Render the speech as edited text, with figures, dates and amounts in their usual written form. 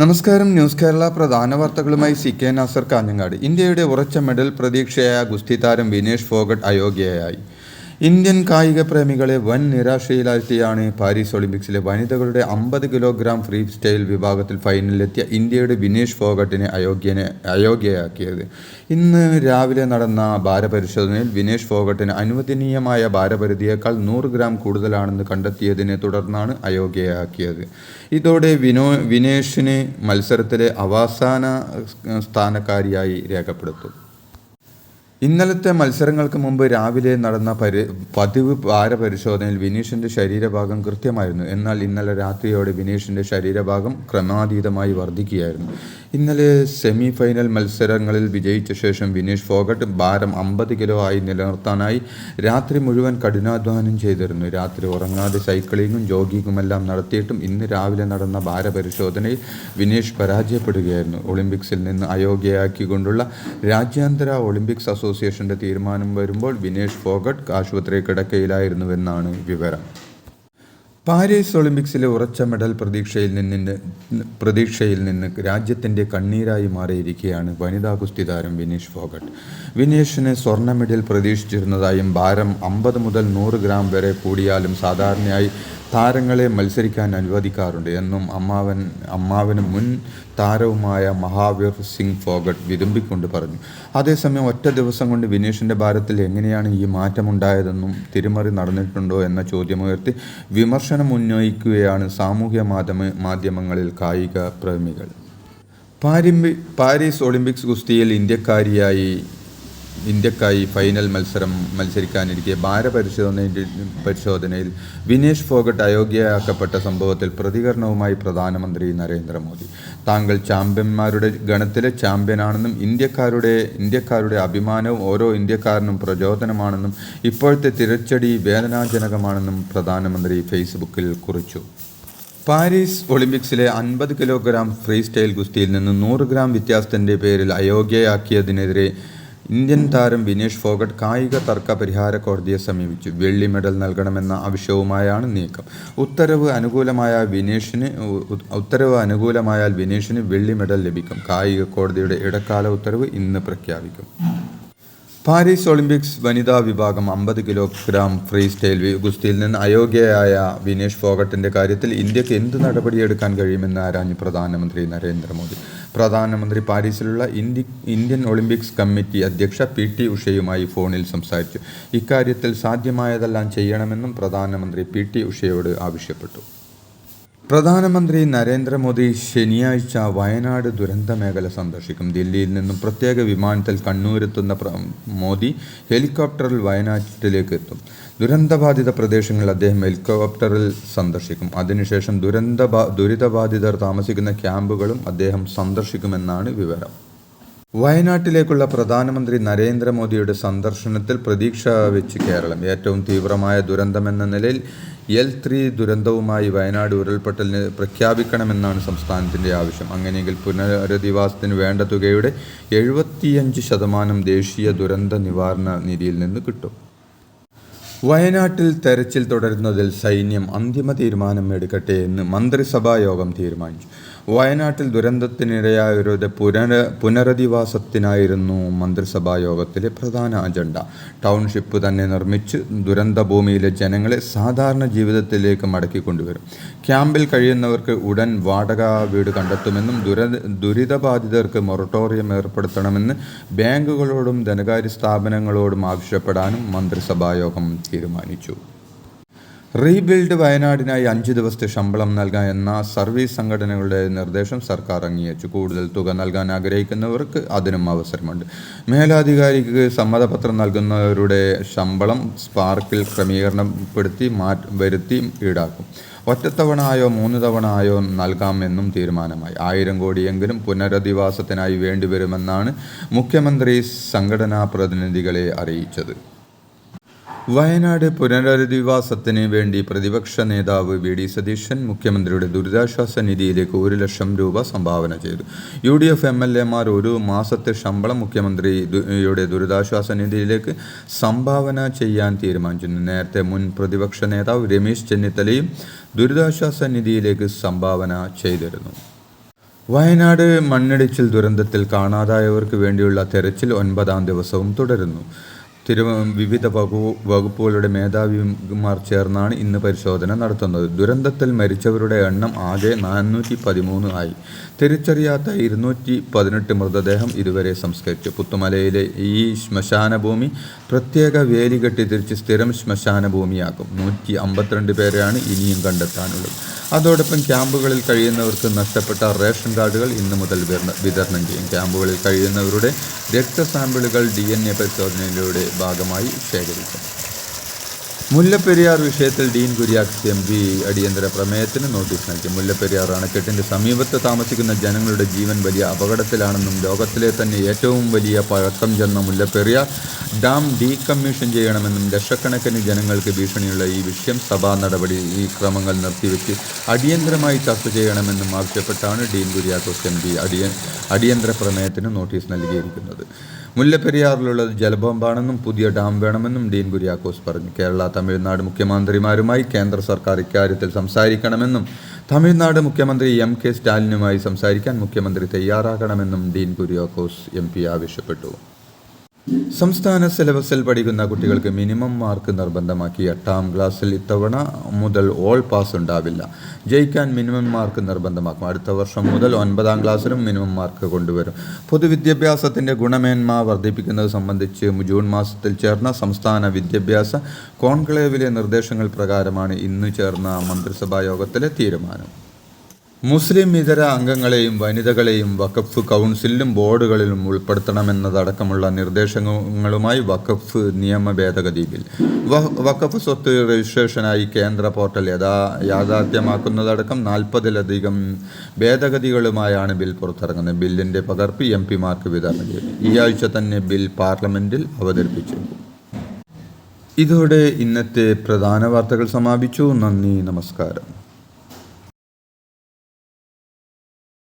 നമസ്കാരം. ന്യൂസ് കേരള പ്രധാന വാർത്തകളുമായി CK നാസർ കാഞ്ഞങ്ങാട്. ഇന്ത്യയുടെ ഉറച്ച മെഡൽ പ്രതീക്ഷയായ ഗുസ്തി താരം വിനേഷ് ഫോഗട്ട് അയോഗ്യയായി. ഇന്ത്യൻ കായിക പ്രേമികളെ വൻ നിരാശയിലാഴ്ത്തിയാണ് പാരീസ് ഒളിമ്പിക്സിലെ വനിതകളുടെ 50 കിലോഗ്രാം ഫ്രീ സ്റ്റൈൽ വിഭാഗത്തിൽ ഫൈനലിലെത്തിയ ഇന്ത്യയുടെ വിനേഷ് ഫോഗട്ടിനെ അയോഗ്യയാക്കിയത്. ഇന്ന് രാവിലെ നടന്ന ഭാരപരിശോധനയിൽ വിനേഷ് ഫോഗട്ടിന് അനുവദനീയമായ ഭാരപരിധിയേക്കാൾ 100 ഗ്രാം കൂടുതലാണെന്ന് കണ്ടെത്തിയതിനെ തുടർന്നാണ് അയോഗ്യയാക്കിയത്. ഇതോടെ വിനേഷിനെ മത്സരത്തിലെ അവസാന സ്ഥാനക്കാരിയായി രേഖപ്പെടുത്തും. ഇന്നലത്തെ മത്സരങ്ങൾക്ക് മുമ്പ് രാവിലെ നടന്ന പതിവ് ഭാരപരിശോധനയിൽ വിനീഷിൻ്റെ ശരീരഭാഗം കൃത്യമായിരുന്നു. എന്നാൽ ഇന്നലെ രാത്രിയോടെ വിനീഷിൻ്റെ ശരീരഭാഗം ക്രമാതീതമായി വർദ്ധിക്കുകയായിരുന്നു. ഇന്നലെ സെമി ഫൈനൽ മത്സരങ്ങളിൽ വിജയിച്ച ശേഷം വിനേഷ് ഫോഗട്ട് ഭാരം 50 കിലോ ആയി നിലനിർത്താനായി രാത്രി മുഴുവൻ കഠിനാധ്വാനം ചെയ്തിരുന്നു. രാത്രി ഉറങ്ങാതെ സൈക്ലിങ്ങും ജോഗിങ്ങുമെല്ലാം നടത്തിയിട്ടും ഇന്ന് രാവിലെ നടന്ന ഭാരപരിശോധനയിൽ വിനേഷ് പരാജയപ്പെടുകയായിരുന്നു. ഒളിമ്പിക്സിൽ നിന്ന് അയോഗ്യയാക്കിക്കൊണ്ടുള്ള രാജ്യാന്തര ഒളിമ്പിക്സ് അസോസിയേഷന്റെ തീരുമാനം വരുമ്പോൾ വിനേഷ് ഫോഗട്ട് ആശുപത്രി കിടക്കയിലായിരുന്നുവെന്നാണ് വിവരം. പാരീസ് ഒളിമ്പിക്സിലെ ഉറച്ച മെഡൽ പ്രതീക്ഷയിൽ നിന്ന് രാജ്യത്തിൻ്റെ കണ്ണീരായി മാറിയിരിക്കുകയാണ് വനിതാ ഗുസ്തി താരം വിനേഷ് ഫോഗട്ട്. വിനേഷിന് സ്വർണ്ണ മെഡൽ പ്രതീക്ഷിച്ചിരുന്നതായും ഭാരം 50 മുതൽ 100 ഗ്രാം വരെ കൂടിയാലും സാധാരണയായി താരങ്ങളെ മത്സരിക്കാൻ അനുവദിക്കാറുണ്ട് എന്നും അമ്മാവന് മുൻ താരവുമായ മഹാവീർ സിംഗ് ഫോഗട്ട് വിതുമ്പിക്കൊണ്ട് പറഞ്ഞു. അതേസമയം ഒറ്റ ദിവസം കൊണ്ട് വിനേഷിൻ്റെ ഭാരത്തിൽ എങ്ങനെയാണ് ഈ മാറ്റമുണ്ടായതെന്നും തിരിമറി നടന്നിട്ടുണ്ടോ എന്ന ചോദ്യമുയർത്തി വിമർശനം ഉന്നയിക്കുകയാണ് സാമൂഹ്യ മാധ്യമങ്ങളിൽ കായിക പ്രേമികൾ. പാരീസ് ഒളിമ്പിക്സ് ഗുസ്തിയിൽ ഇന്ത്യക്കായി ഫൈനൽ മത്സരിക്കാനിരിക്കെ ഭാരപരിശോധനയിൽ വിനേഷ് ഫോഗട്ട് അയോഗ്യയാക്കപ്പെട്ട സംഭവത്തിൽ പ്രതികരണവുമായി പ്രധാനമന്ത്രി നരേന്ദ്രമോദി. താങ്കൾ ചാമ്പ്യന്മാരുടെ ഗണത്തിലെ ചാമ്പ്യനാണെന്നും ഇന്ത്യക്കാരുടെ അഭിമാനവും ഓരോ ഇന്ത്യക്കാരനും പ്രചോദനമാണെന്നും ഇപ്പോഴത്തെ തിരിച്ചടി വേദനാജനകമാണെന്നും പ്രധാനമന്ത്രി ഫേസ്ബുക്കിൽ കുറിച്ചു. പാരീസ് ഒളിമ്പിക്സിലെ 50 കിലോഗ്രാം ഫ്രീ സ്റ്റൈൽ ഗുസ്തിയിൽ നിന്ന് 100 ഗ്രാം വ്യത്യാസത്തിൻ്റെ പേരിൽ അയോഗ്യയാക്കിയതിനെതിരെ ഇന്ത്യൻ താരം വിനേഷ് ഫോഗട്ട് കായിക തർക്ക പരിഹാര കോടതിയെ സമീപിച്ചു. വെള്ളി മെഡൽ നൽകണമെന്ന ആവശ്യവുമായാണ് നീക്കം. ഉത്തരവ് അനുകൂലമായാൽ വിനേഷിന് വെള്ളി മെഡൽ ലഭിക്കും. കായിക കോടതിയുടെ ഇടക്കാല ഉത്തരവ് ഇന്ന് പ്രഖ്യാപിക്കും. പാരീസ് ഒളിമ്പിക്സ് വനിതാ വിഭാഗം 50 കിലോഗ്രാം ഫ്രീ സ്റ്റൈൽ ഗുസ്തിയിൽ നിന്ന് അയോഗ്യയായ വിനേഷ് ഫോഗട്ടിൻ്റെ കാര്യത്തിൽ ഇന്ത്യക്ക് എന്ത് നടപടിയെടുക്കാൻ കഴിയുമെന്ന് ആരാഞ്ഞ് പ്രധാനമന്ത്രി നരേന്ദ്രമോദി. പ്രധാനമന്ത്രി പാരീസിലുള്ള ഇന്ത്യൻ ഒളിമ്പിക്സ് കമ്മിറ്റി അധ്യക്ഷ PT ഉഷയുമായി ഫോണിൽ സംസാരിച്ചു. ഇക്കാര്യത്തിൽ സാധ്യമായതെല്ലാം ചെയ്യണമെന്നും പ്രധാനമന്ത്രി PT ഉഷയോട് ആവശ്യപ്പെട്ടു. പ്രധാനമന്ത്രി നരേന്ദ്രമോദി ശനിയാഴ്ച വയനാട് ദുരന്ത മേഖല സന്ദർശിക്കും. ദില്ലിയിൽ നിന്നും പ്രത്യേക വിമാനത്തിൽ കണ്ണൂരെത്തുന്ന മോദി ഹെലികോപ്റ്ററിൽ വയനാട്ടിലേക്ക് എത്തും. ദുരന്തബാധിത പ്രദേശങ്ങളിൽ അദ്ദേഹം ഹെലികോപ്റ്ററിൽ സന്ദർശിക്കും. അതിനുശേഷം ദുരിതബാധിതർ താമസിക്കുന്ന ക്യാമ്പുകളും അദ്ദേഹം സന്ദർശിക്കുമെന്നാണ് വിവരം. വയനാട്ടിലേക്കുള്ള പ്രധാനമന്ത്രി നരേന്ദ്രമോദിയുടെ സന്ദർശനത്തിൽ പ്രതീക്ഷ വെച്ച് കേരളം. ഏറ്റവും തീവ്രമായ ദുരന്തമെന്ന നിലയിൽ L3 ദുരന്തവുമായി വയനാട് ഉരുൾപൊട്ടലിന് പ്രഖ്യാപിക്കണമെന്നാണ് സംസ്ഥാനത്തിൻ്റെ ആവശ്യം. അങ്ങനെയെങ്കിൽ പുനരധിവാസത്തിന് വേണ്ട തുകയുടെ 75% ദേശീയ ദുരന്ത നിവാരണ നിധിയിൽ നിന്ന് കിട്ടും. വയനാട്ടിൽ തെരച്ചിൽ തുടരുന്നതിൽ സൈന്യം അന്തിമ തീരുമാനം എടുക്കട്ടെ എന്ന് മന്ത്രിസഭാ യോഗം തീരുമാനിച്ചു. വയനാട്ടിൽ ദുരന്തത്തിനിരയായവരുടെ പുനരധിവാസത്തിനായിരുന്നു മന്ത്രിസഭാ യോഗത്തിലെ പ്രധാന അജണ്ട. ടൗൺഷിപ്പ് തന്നെ നിർമ്മിച്ച് ദുരന്തഭൂമിയിലെ ജനങ്ങളെ സാധാരണ ജീവിതത്തിലേക്ക് മടക്കിക്കൊണ്ടുവരും. ക്യാമ്പിൽ കഴിയുന്നവർക്ക് ഉടൻ വാടക വീട് കണ്ടെത്തുമെന്നും ദുരിതബാധിതർക്ക് മൊറട്ടോറിയം ഏർപ്പെടുത്തണമെന്ന് ബാങ്കുകളോടും ധനകാര്യ സ്ഥാപനങ്ങളോടും ആവശ്യപ്പെടാനും മന്ത്രിസഭാ യോഗം തീരുമാനിച്ചു. റീബിൽഡ് വയനാടിനായി 5 ദിവസത്തെ ശമ്പളം നൽകാൻ എന്ന സർവീസ് സംഘടനകളുടെ നിർദ്ദേശം സർക്കാർ അംഗീകരിച്ചു. കൂടുതൽ തുക നൽകാൻ ആഗ്രഹിക്കുന്നവർക്ക് അതിനും അവസരമുണ്ട്. മേലധികാരിക്ക് സമ്മതപത്രം നൽകുന്നവരുടെ ശമ്പളം സ്പാർക്കിൽ ക്രമീകരണപ്പെടുത്തി വരുത്തി ഈടാക്കും. ഒറ്റത്തവണ ആയോ 3 തവണ ആയോ നൽകാമെന്നും തീരുമാനമായി. 1000 കോടിയെങ്കിലും പുനരധിവാസത്തിനായി വേണ്ടിവരുമെന്നാണ് മുഖ്യമന്ത്രി സംഘടനാ പ്രതിനിധികളെ അറിയിച്ചത്. വയനാട് പുനരധിവാസത്തിന് വേണ്ടി പ്രതിപക്ഷ നേതാവ് VD സതീശൻ മുഖ്യമന്ത്രിയുടെ ദുരിതാശ്വാസ നിധിയിലേക്ക് 1 ലക്ഷം രൂപ സംഭാവന ചെയ്തു. UDF MLA മാർ 1 മാസത്തെ ശമ്പളം മുഖ്യമന്ത്രിയുടെ ദുരിതാശ്വാസ നിധിയിലേക്ക് സംഭാവന ചെയ്യാൻ തീരുമാനിച്ചു. നേരത്തെ മുൻ പ്രതിപക്ഷ നേതാവ് രമേശ് ചെന്നിത്തലയും ദുരിതാശ്വാസ നിധിയിലേക്ക് സംഭാവന ചെയ്തിരുന്നു. വയനാട് മണ്ണിടിച്ചിൽ ദുരന്തത്തിൽ കാണാതായവർക്ക് വേണ്ടിയുള്ള തെരച്ചിൽ 9ാം ദിവസവും തുടരുന്നു. വിവിധ വകുപ്പുകളുടെ മേധാവിമാർ ചേർന്നാണ് ഇന്ന് പരിശോധന നടത്തുന്നത്. ദുരന്തത്തിൽ മരിച്ചവരുടെ എണ്ണം ആകെ 413 ആയി. തിരിച്ചറിയാത്ത 218 മൃതദേഹം ഇതുവരെ സംസ്കരിച്ചു. പുത്തുമലയിലെ ഈ ശ്മശാനഭൂമി പ്രത്യേക വേലി കെട്ടി തിരിച്ച് സ്ഥിരം ശ്മശാനഭൂമിയാക്കും. 152 പേരെയാണ് ഇനിയും കണ്ടെത്താനുള്ളത്. അതോടൊപ്പം ക്യാമ്പുകളിൽ കഴിയുന്നവർക്ക് നഷ്ടപ്പെട്ട റേഷൻ കാർഡുകൾ ഇന്നു മുതൽ വിതരണം ചെയ്യും. ക്യാമ്പുകളിൽ കഴിയുന്നവരുടെ രക്തസാമ്പിളുകൾ DNA പരിശോധനയിലൂടെ ഭാഗമായി ശേഖരിക്കും. മുല്ലപ്പെരിയാർ വിഷയത്തിൽ ഡീൻ കുര്യാക്കോസ് MP അടിയന്തര പ്രമേയത്തിന് നോട്ടീസ് നൽകി. മുല്ലപ്പെരിയാർ അണക്കെട്ടിന്റെ സമീപത്ത് താമസിക്കുന്ന ജനങ്ങളുടെ ജീവൻ വലിയ അപകടത്തിലാണെന്നും ലോകത്തിലെ തന്നെ ഏറ്റവും വലിയ പഴക്കം ചെന്ന മുല്ലപ്പെരിയാർ ഡാം ഡീകമ്മീഷൻ ചെയ്യണമെന്നും ലക്ഷക്കണക്കിന് ജനങ്ങൾക്ക് ഭീഷണിയുള്ള ഈ വിഷയം സഭാ നടപടി ക്രമങ്ങൾ നിർത്തിവെച്ച് അടിയന്തരമായി ചർച്ച ചെയ്യണമെന്നും ആവശ്യപ്പെട്ടാണ് ഡീൻ കുര്യാക്കോസ് MP അടിയന്തര പ്രമേയത്തിന് നോട്ടീസ് നൽകിയിരിക്കുന്നത്. മുല്ലപ്പെരിയാറിലുള്ളത് ജലബോംബാണെന്നും പുതിയ ഡാം വേണമെന്നും ഡീൻ കുര്യാക്കോസ് പറഞ്ഞു. കേരള, തമിഴ്നാട് മുഖ്യമന്ത്രിമാരുമായി കേന്ദ്ര സർക്കാർ ഇക്കാര്യത്തിൽ സംസാരിക്കണമെന്നും തമിഴ്നാട് മുഖ്യമന്ത്രി MK സ്റ്റാലിനുമായി സംസാരിക്കാൻ മുഖ്യമന്ത്രി തയ്യാറാകണമെന്നും ഡീൻ കുര്യാക്കോസ് MP ആവശ്യപ്പെട്ടു. സംസ്ഥാന സിലബസിൽ പഠിക്കുന്ന കുട്ടികൾക്ക് മിനിമം മാർക്ക് നിർബന്ധമാക്കി. 8ാം ക്ലാസ്സിൽ ഇത്തവണ മുതൽ ഓൾ പാസ് ഉണ്ടാവില്ല. ജയിക്കാൻ മിനിമം മാർക്ക് നിർബന്ധമാക്കും. അടുത്ത വർഷം മുതൽ 9ാം ക്ലാസ്സിലും മിനിമം മാർക്ക് കൊണ്ടുവരും. പൊതുവിദ്യാഭ്യാസത്തിൻ്റെ ഗുണമേന്മ വർദ്ധിപ്പിക്കുന്നത് സംബന്ധിച്ച് ജൂൺ മാസത്തിൽ ചേർന്ന സംസ്ഥാന വിദ്യാഭ്യാസ കോൺക്ലേവിലെ നിർദ്ദേശങ്ങൾ പ്രകാരമാണ് ഇന്ന് ചേർന്ന മന്ത്രിസഭാ യോഗത്തിലെ തീരുമാനം. മുസ്ലിം ഇതര അംഗങ്ങളെയും വനിതകളെയും വഖഫ് കൗൺസിലിലും ബോർഡുകളിലും ഉൾപ്പെടുത്തണമെന്നതടക്കമുള്ള നിർദ്ദേശങ്ങളുമായി വഖഫ് നിയമ ഭേദഗതി ബിൽ. വഖഫ് സ്വത്ത് രജിസ്ട്രേഷനായി കേന്ദ്ര പോർട്ടൽ യാഥാർത്ഥ്യമാക്കുന്നതടക്കം 40ലധികം ഭേദഗതികളുമായാണ് ബിൽ പുറത്തിറങ്ങുന്നത്. ബില്ലിൻ്റെ പകർപ്പ് MP മാർക്ക് വിതരണം ചെയ്തു. ഈ ആഴ്ച തന്നെ ബിൽ പാർലമെൻറ്റിൽ അവതരിപ്പിച്ചേക്കും. ഇതോടെ ഇന്നത്തെ പ്രധാന വാർത്തകൾ സമാപിച്ചു. നന്ദി, നമസ്കാരം.